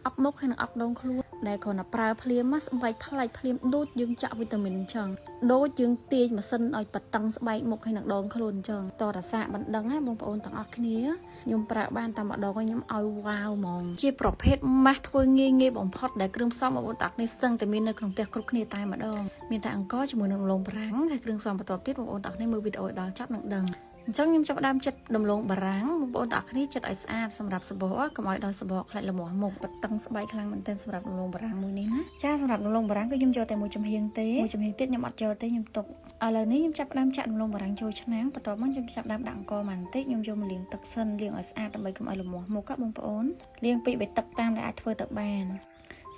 ấp mốc hay là ấp đông luôn đây còn là pra phim á bay thay phim đốt dương chạm vitamin chẳng đốt dương tiên mà sân ở bật tăng bay một hay là đông luôn chẳng to là xạ bắn đắng á bông ôn tặng óc kia nhung pra ban tạm ở đó có nhắm ao wow mong chia prophet mát thôi nghe bông phật để kêu xong ở bộ tạc này sân từ miền nơiក្នុងផ្ទះគ្រប់គ្នាតែម្ដងមានតែអង្គជាមួយនឹងលងប្រាំងហើយគ្រឿងផ្សំបន្ទាប់ទៀតបងប្អូនតាក់នេះមើលវីដេអូដល់ចប់នឹងដឹងអញ្ចឹងខ្ញុំចាប់ដើមចិត្តដំឡូងបារាំងបងប្អូនតាក់នេះចិត្តឲ្យស្អាតសម្រាប់សបកកុំឲ្យដល់សបកខ្លាច់លមាស់មុខបតឹងស្បែកខ្លាំងមែនទែនសម្រាប់ដំឡូងបារាំងមួយនេះណាចាសម្រាប់ដំឡូងបារាំងគឺខ្ញុំយកតែមួយចំហៀងទេមួយចំហៀងទៀតខ្ញុំអត់យកទេខ្ញុំទុកឥឡូវនេះខ្ញុំចាប់ដើមចាក់ដំឡូងបារាំងចូលឆ្នាំងបន្ទាប់មកខ្ញុំចាប់ដើមដាក់អង្ករបន្តិចខ្ញុំយកមកលាងទឹកសិនលាងឲ្យស្អាតដើម្បីកុំឲ្យលមាស់មុខបងប្អូនលាងពី3ទឹកតាមដែលអាចធ្វើទៅបាន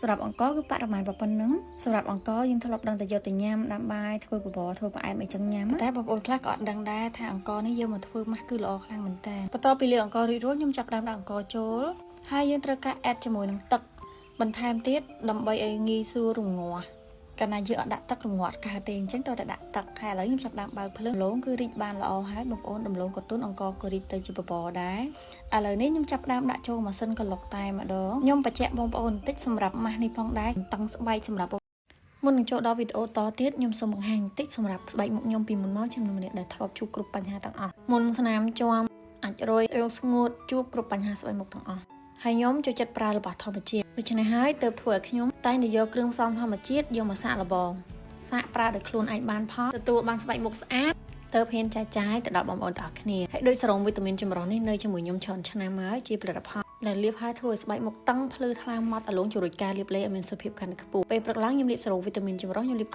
សម្រាប់អង្ករគឺបរិមាណប៉ុណ្ណឹងសម្រាប់អង្ករយើងធ្លាប់ដឹងតែយកទៅញ៉ាំដាំបាយធ្វើបបរធ្វើផ្អែមអីចឹងញ៉ាំតែបងប្អូនខ្លះក៏អត់ដឹងដែរថាអង្ករនេះយកមកធ្វើម៉ាស់គឺល្អខ្លាំងមែនតើបន្ទាប់ពីលាងអង្កររួចខ្ញុំចាប់ដាក់អង្ករចូលហើយយើងត្រូវការ add ជាមួយនឹងទឹកបន្ថែមទៀតដើម្បីឲ្យងាយស្រួលរងាស់កាលណាយើងអត់ដាក់ទឹករងាត់កាទេអញ្ចឹងត្រូវតែដាក់ទឹកហើយឥឡូវខ្ញុំចាប់ដើមបើកភ្លើងដំឡូងគឺរីកបានល្អហើយបងប្អូនដំឡូងក៏ទន់អង្ករក៏រីកទៅជាបបរដែរឥឡូវនេះខ្ញុំចាប់ដើមដាក់ចូលម៉ាស៊ីនកន្លុកតែម្ដងខ្ញុំបញ្ជាក់បងប្អូនបន្តិចសម្រាប់ម៉ាស់នេះផងដែរតឹងស្បែកសម្រាប់មុននឹងចូលដល់វីដេអូតទៀតខ្ញុំសូមបង្ហាញបន្តិចសម្រាប់ស្បែកមុខខ្ញុំពីមុនមកខ្ញុំម្នាក់ដែលធ្លាប់ជួបគ្រប់បញ្ហាទាំងអស់មុនស្នាមជាំអាចរយស្ងួតជួបគ្រប់បញ្ហាស្បែកមុខទាំងអស់ហើយខ្ញុំចូលចិត្តប្រើរបស់ធម្មជាតិដូច្នេះហើយទើបធ្វើឲ្យខ្ញុំតែងតែយកគ្រឿងផ្សំធម្មជាតិយកមកសាកល្បងសាកប្រើដោយខ្លួនឯងបានផលទទួលបានស្បែកមុខស្អាតទើបហ៊ានចាយទៅដល់បងប្អូនទាំងអស់គ្នាហើយដោយសារវីតាមីនចម្រុះនេះនៅជាមួយខ្ញុំច្រើនឆ្នាំហើយជាផលិតផលដែលលាបឲ្យធ្វើឲ្យស្បែកមុខតឹងភ្លឺថ្លាម៉ត់អលងជួយការលាបលេឲ្យមានសុខភាពកាន់តែខ្ពស់ពេលព្រឹកឡើងខ្ញុំលាបសារវីតាមីនចម្រុះខ្ញុំលាប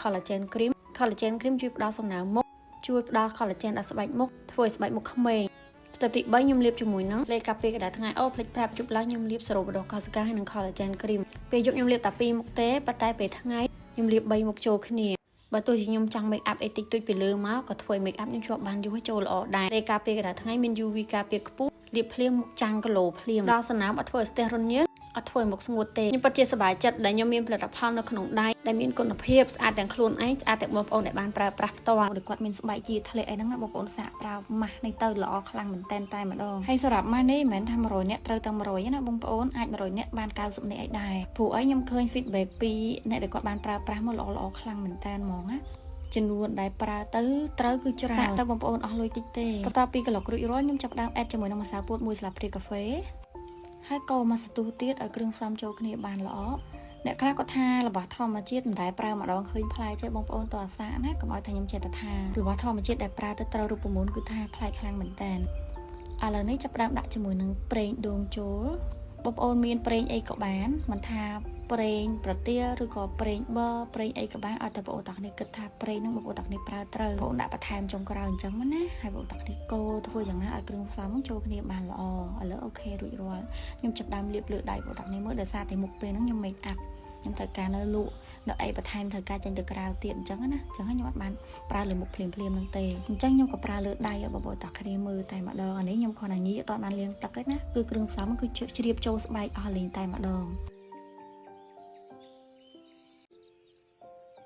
collagen cream ជួយផ្ដល់សំណើមមុខជួយផ្ដល់ collagen ដល់ស្បែកមុខធ្វើឲ្យស្បែកមុខក្មេងស្ទើរទី3ខ្ញុំលាបជាមួយនឹងលេការពារកណ្ដាលថ្ងៃអូភ្លេចប្រាប់ជប់ឡើងខ្ញុំលាបសារ៉ូបដោះកោសិកាហើយនិង collagen cream ពេលយប់ខ្ញុំលាបតែ2មុខទេប៉ុន្តែពេលថ្ងៃខ្ញុំលាប3មុខចូលគ្នាបើទោះជាខ្ញុំចង់ make up អីតិចតួចពីលើមកក៏ធ្វើ make up ខ្ញុំជាប់បានយូរចូលល្អដែរលេការពារកណ្ដាលថ្ងៃមាន UV ការពារខ្ពស់លាបភ្លាមមុខចាំងគីឡូភ្លាមដល់សំណើមអត់ធ្វើឲ្យស្ទះរញញើសអត់ធ្វើឲ្យមុខស្ងួតទេខ្ញុំពិតជាសប្បាយចិត្តដែលខ្ញុំមានផលិតផលនៅក្នុងដៃដែលមានគុណភាពស្អាតទាំងខ្លួនឯងស្អាតទាំងបងប្អូនដែលបានប្រើប្រាស់ផ្ទាល់ដែលគាត់មានស្បែកជាធ្លាក់អីហ្នឹងបងប្អូនសាកប្រើម៉ាស់នេះទៅល្អខ្លាំងមែនតែម្ដងហើយសម្រាប់ម៉ាស់នេះមិនមែនថា100នាក់ត្រូវតែ100ណាបងប្អូនអាច100នាក់បាន90នាក់អីដែរព្រោះអីខ្ញុំឃើញ feedback ពីអ្នកដែលគាត់បានប្រើប្រាស់មកល្អខ្លាំងមែនតែហ្មងណាចំនួនដែលប្រើទៅត្រូវគឺច្រើនសាកទៅបងប្អូនអស់លុយតិចទេបន្ទាប់ពីក្លុករួចរាល់ខ្ញុំចាប់ដើម add ជាមួយនឹងម្សៅពោត1ស្លាបព្រាកាហ្វេហើយកូរមកសន្ទុះទៀតឲ្យគ្រឿងផ្សំចូលគ្នាបានល្អអ្នកខ្លះគាត់ថារបស់ធម្មជាតិមិនដែលប្រើម្ដងឃើញផ្លែទេបងប្អូនតើអាសាណាកុំឲ្យថាខ្ញុំចេះតែថារបស់ធម្មជាតិដែលប្រើទៅត្រូវរូបមន្តគឺថាផ្លែខ្លាំងមែនតើឥឡូវនេះចាប់ដើមដាក់ជាមួយនឹងប្រេងដូងចូលបងប្អូនមានប្រេងអីក៏បានមិនថាប្រេងប្រទាលឬក៏ប្រេងបឺប្រេងអីក៏បានឲ្យតែបងប្អូនតាក់នេះគិតថាប្រេងហ្នឹងបងប្អូនតាក់នេះប្រើត្រូវបងប្អូនដាក់បន្ថែមចុងក្រោយអញ្ចឹងណាហើយបងប្អូនតាក់នេះកូរធ្វើយ៉ាងណាឲ្យគ្រឿងផ្សំចូលគ្នាបានល្អឥឡូវអូខេរួចរាល់ខ្ញុំចាប់ដើមលាបលើដៃបងប្អូនតាក់នេះមើលដោយសារតែមុខពេលហ្នឹងខ្ញុំ make up ខ្ញុំត្រូវការនៅលក់នៅអីបន្ថែមត្រូវការចេញទៅក្រៅទៀតអញ្ចឹងណាអញ្ចឹងខ្ញុំអត់បានប្រើលើមុខភ្លាមហ្នឹងទេអញ្ចឹងខ្ញុំក៏ប្រើលើដៃឲ្យបងប្អូនតាក់គ្នាមើលតែម្ដងអានេះខ្ញុំគ្រាន់តែញីអត់បានលាងទឹកទេណាគឺគ្រឿងផ្សំគឺជ្រាបចូលស្បែកអស់លេងតែម្ដង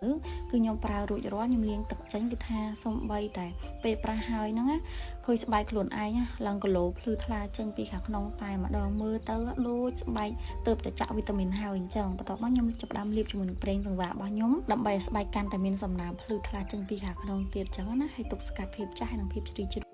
គឺខ្ញុំប្រើរួចរាល់ខ្ញុំលាងទឹកចេញគឺថាសំបីតែពេលប្រាស់ហើយហ្នឹងណាឃើញស្បែកខ្លួនឯងឡើងគីឡូភ្លឺថ្លាចេញពីខាងក្នុងតែម្ដងមើលទៅដូចស្បែកទៅតែចាក់វីតាមីនហើយអញ្ចឹងបន្ទាប់មកខ្ញុំចាប់ដើមលាបជាមួយនឹងប្រេងសង្វាររបស់ខ្ញុំដើម្បីឲ្យស្បែកកាន់តែមានសំណើមភ្លឺថ្លាចេញពីខាងក្នុងទៀតអញ្ចឹងណាហើយទប់ស្កាត់ភាពចាស់និងភាពជ្រីជ្រួញ